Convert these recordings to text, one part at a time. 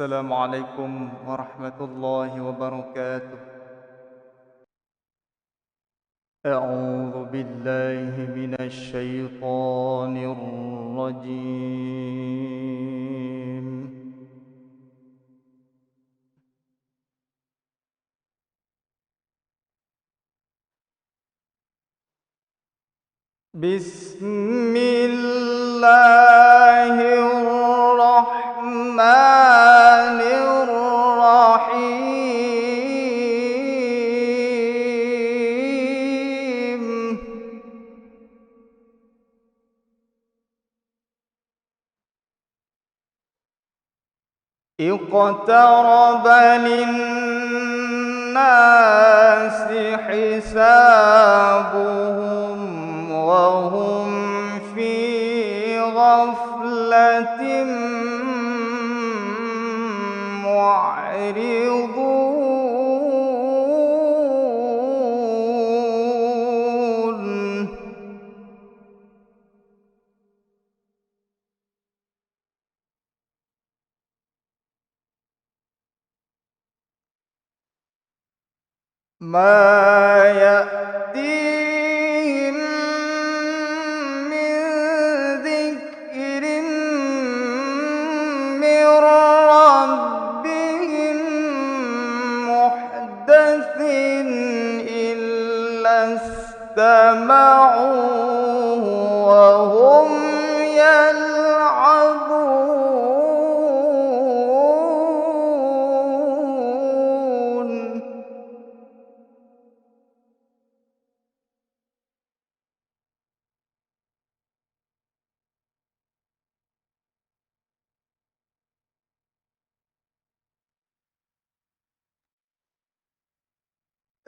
السلام عليكم ورحمة الله وبركاته. أعوذ بالله من الشيطان الرجيم. بسم الله الرحمن الرحيم. اقترب للناس حسابهم وهم في غفلة معرضون. ما يأتيهم من ذكر من ربهم محدث إلا استمعوه وهم يلعبون.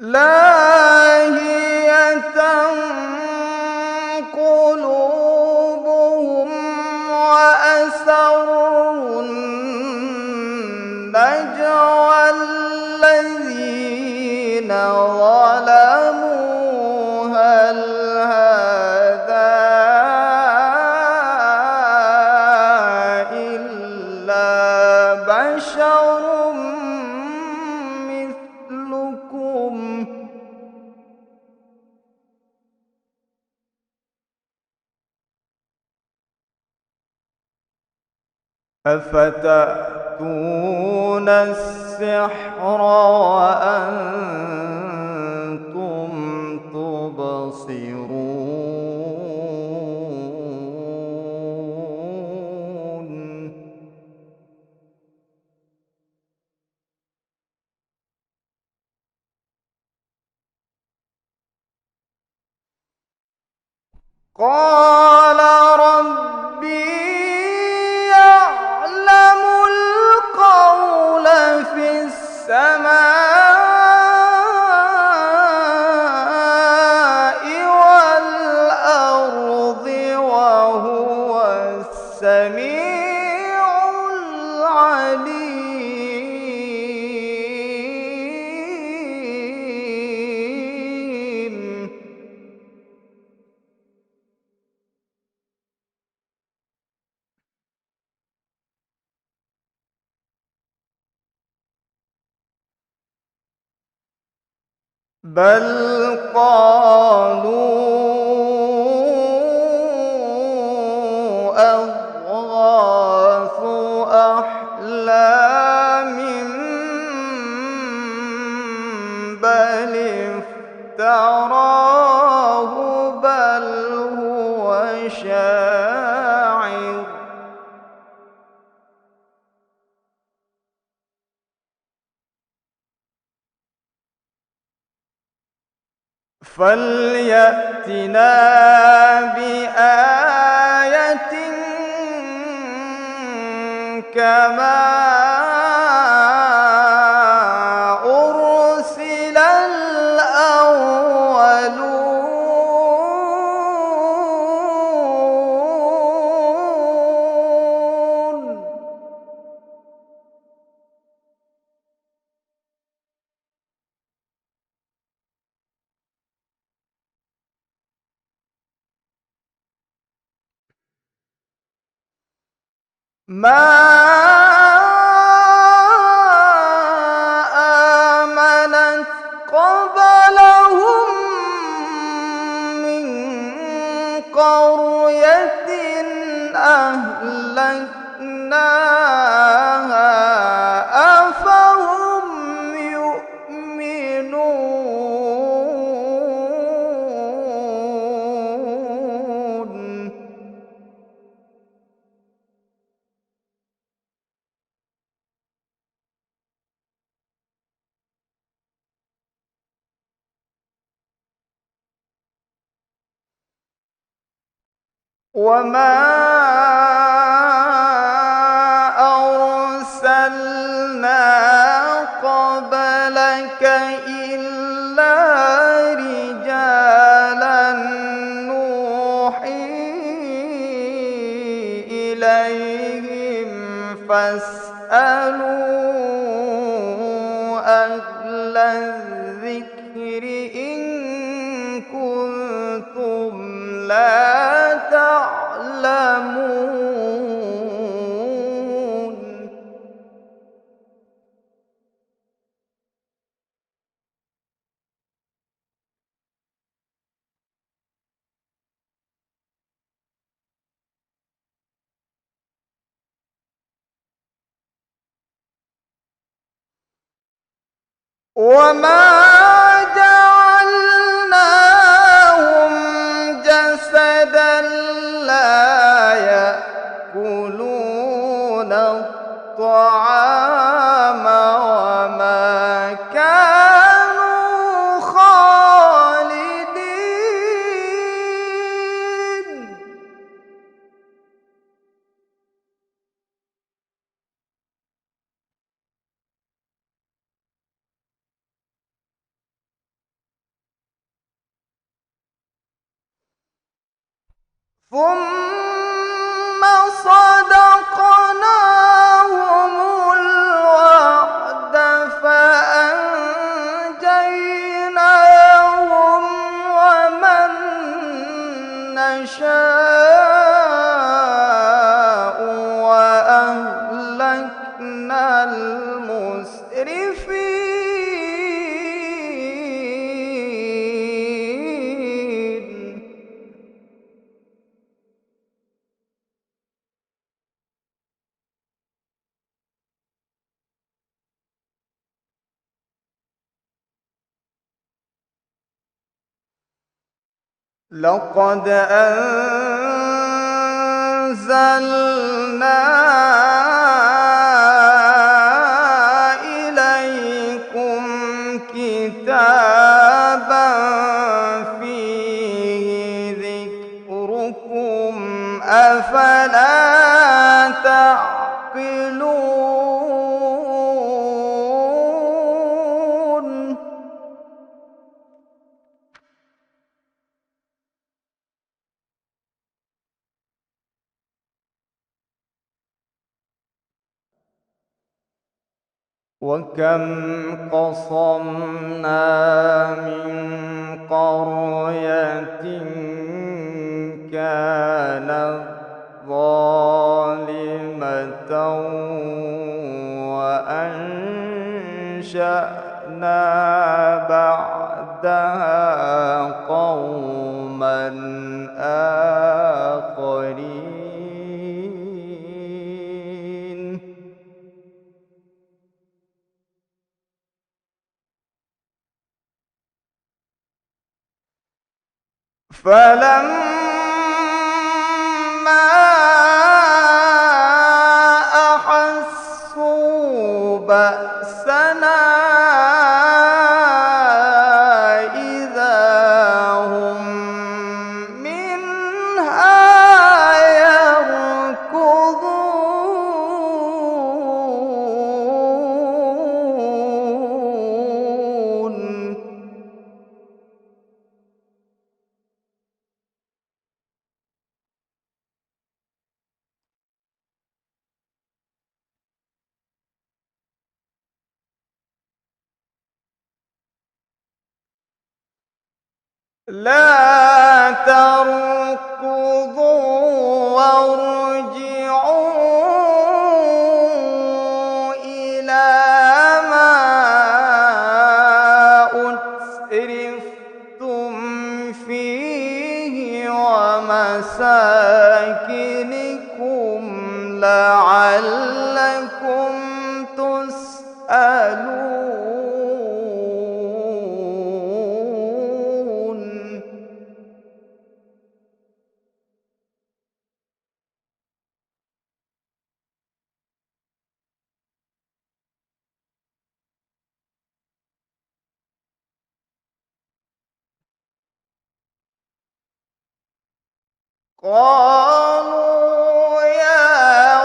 لاهية قلوبهم وأسروا النجوى الذين ظلموا هل هذا إلا بشر مثلكم أفتأتون السحر وأنتم تبصرون. قال ربي يعلم القول في السماء والأرض وهو السميع العليم. بل قالوا أضغاث أحلام بل افتراه بل هو شاعر فليأتنا بآية كما أرسل الأولون. ما قبلهم من قرية أهلكناها أفهم يؤمنون وما أرسلنا قبلك إلا رجالا نوحي إليهم فاسألوا أهل الذكر إن كنتم لا تعلمون وما جعلناهم جسدا لا يأكلون الطعام وما كانوا خالدين ثم صدقناهم الوعد فأنجيناهم ومن نشاء وأهلكنا المسرفين لقد أنزلنا إليكم كتابا فيه ذكركم أفلا تعقلون وكم قصمنا من قرية كانت ظالمة وأنشأنا بعدها قوما آخرين فلما أحسوا بأسنا إذا هم منها يركضون لا تركضوا وارجعوا إلى ما قالوا يا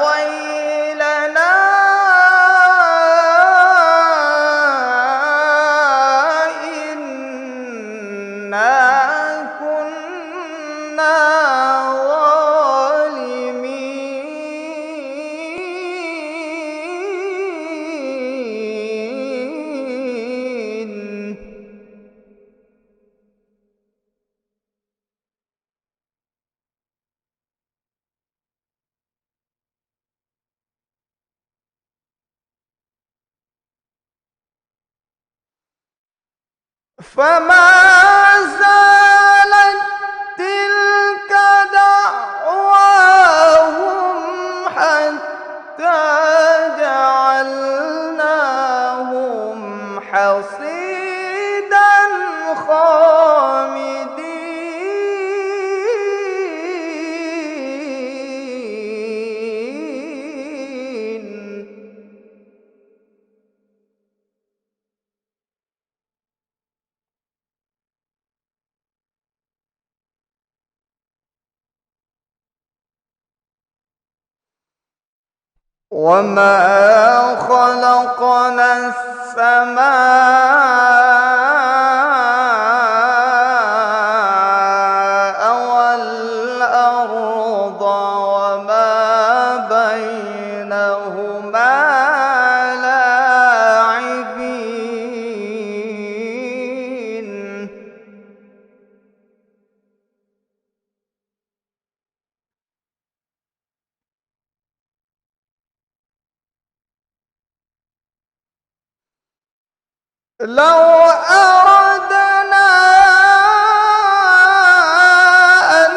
ويلنا إنا كنا ظالمين. فما زالت تلك دعواهم حتى جعلناهم حصيدا خامدين. وما خلقنا السماء والأرض وما بينهما لاعبين. لو أردنا أن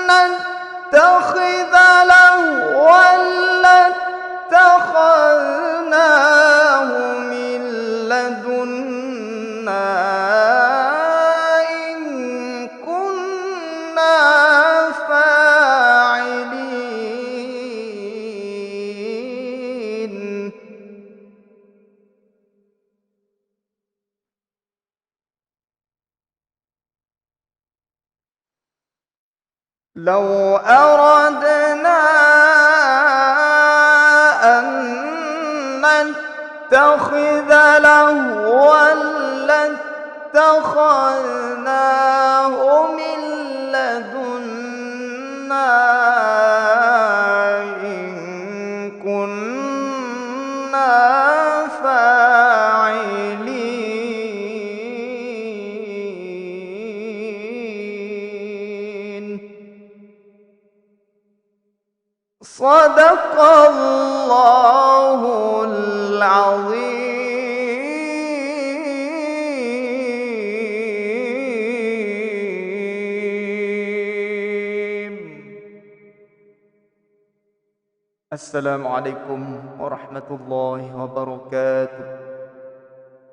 نتخذ لهوا لاتخذناه من لدنا إن كنا فاعلين. لو أردنا أن نتخذ لهوا لاتخذناه من لدنا إن كنا فاعلين. صدق الله العظيم. السلام عليكم ورحمة الله وبركاته.